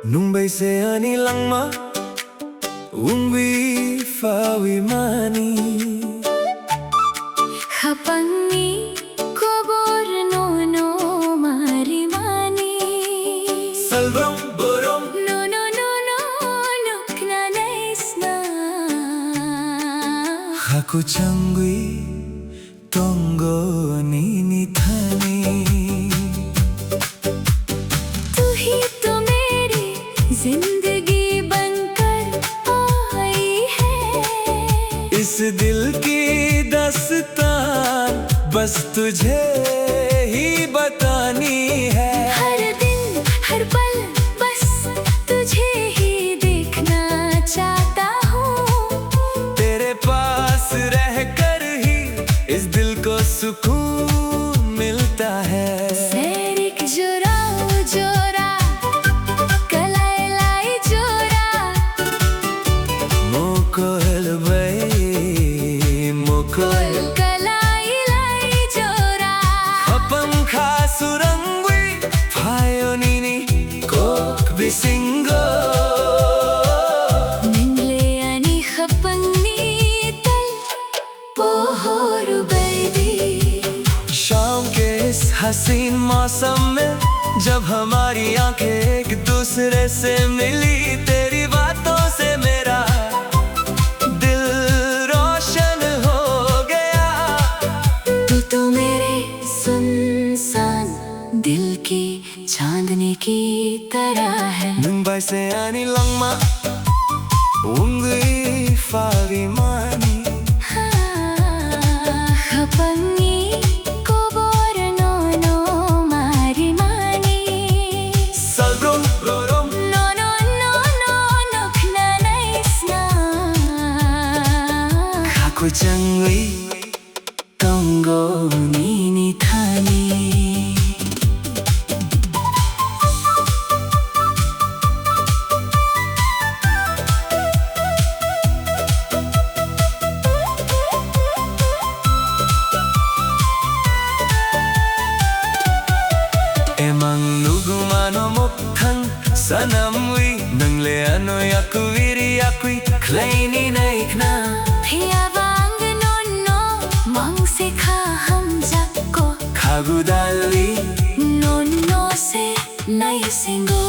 Nung bay ani lang ma ungwi fawi mani Hapangi kobor no mari mani Salvam borom no lukna naisna Haku changwi tongo nini thani जिंदगी बनकर आई है इस दिल की दास्तान बस तुझे ही बतानी है हर दिन हर पल बस तुझे ही देखना चाहता हूँ तेरे पास रहकर ही इस दिल को सुकून मिलता है सैरिक जोरा Mokol bay mokol kalai jora Hapam khasurangwi phayonini kok bisingo Ningle ani khapangni tal pohor baby शाम के इस हसीन मौसम में जब हमारी आंखें एक दूसरे से मिली तेरी बातों से मेरा दिल रोशन हो गया तू तो मेरे सुनसान दिल की चांदनी की तरह है Nung bay ani lang ma ungwi fawi mani Hapangi kobor no mari mani Salbrom borom no lukna naisna Haku changwi tongo nini thani Emang nugumano mokhang sanamwi nangle ano yakuviri yakui kleini naikna Phiyawang no mang sikha hum jakko Khagudali no से नए सिंगो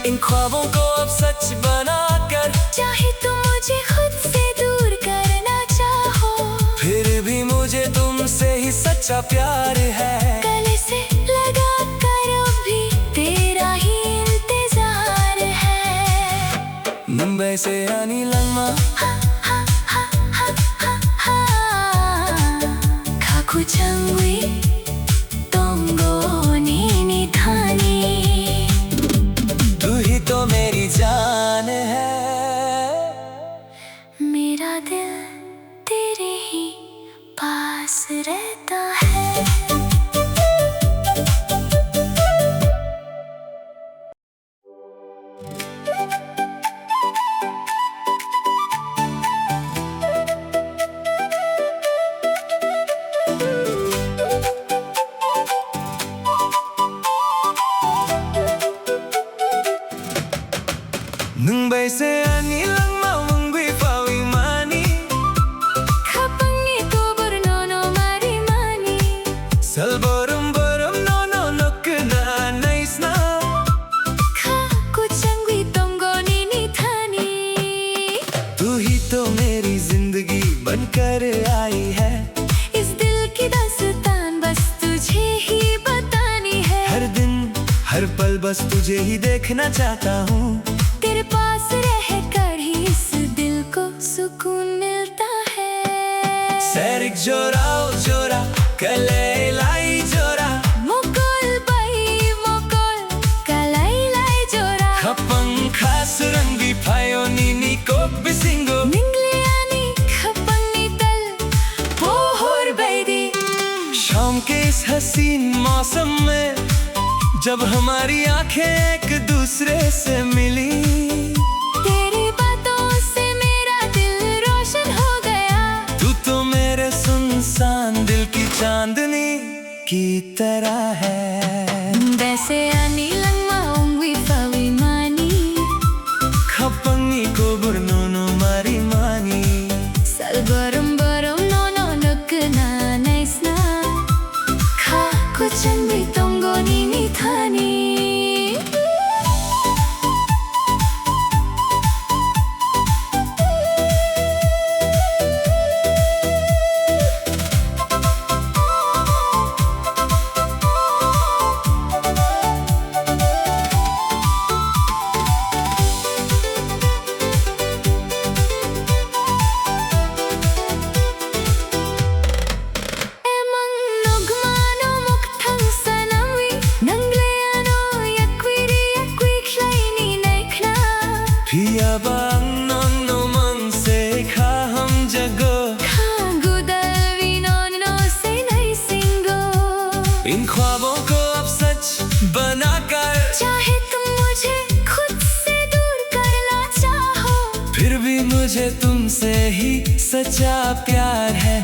इन ख्वाबों को अब सच बनाकर चाहे तुम मुझे खुद से दूर करना चाहो फिर भी मुझे तुमसे ही सच्चा प्यार है गले से लगा कर भी तेरा ही इंतजार है मुंबई से आनी लंगमा खाकू चंगवी तोंगो नीनी थानी तू ही तो मेरी जान है मेरा दिल तेरे ही पास रहता है मुंबई से आनी लंगमा मुंबई फावी मानी Kapangi kobor no mari mani Salborum borum no nokna naisna Kaku changwi tongo nini thani तू ही तो मेरी जिंदगी बनकर आई है इस दिल की दास्तान बस तुझे ही बतानी है हर दिन हर पल बस तुझे ही देखना चाहता हूँ तेरे पास रहकर ही इस दिल को सुकून मिलता है सैरिक जोरा जोरा कलेलाई जोरा मोकोल बाई मोकोल kalai jora खपंग खास रंगी फायोनी Coke बिसिंगो Ningle ani khapangni tal pohor baby शाम के इस हसीन मौसम में जब हमारी आंखें एक दूसरे से मिली तेरी बातों से मेरा दिल रोशन हो गया तू तो मेरे सुनसान दिल की चांदनी की तरह है Bese ani lang maong wi fawin इन ख्वाबों को अब सच बनाकर, चाहे तुम मुझे खुद से दूर करना चाहो, फिर भी मुझे तुमसे ही सच्चा प्यार है।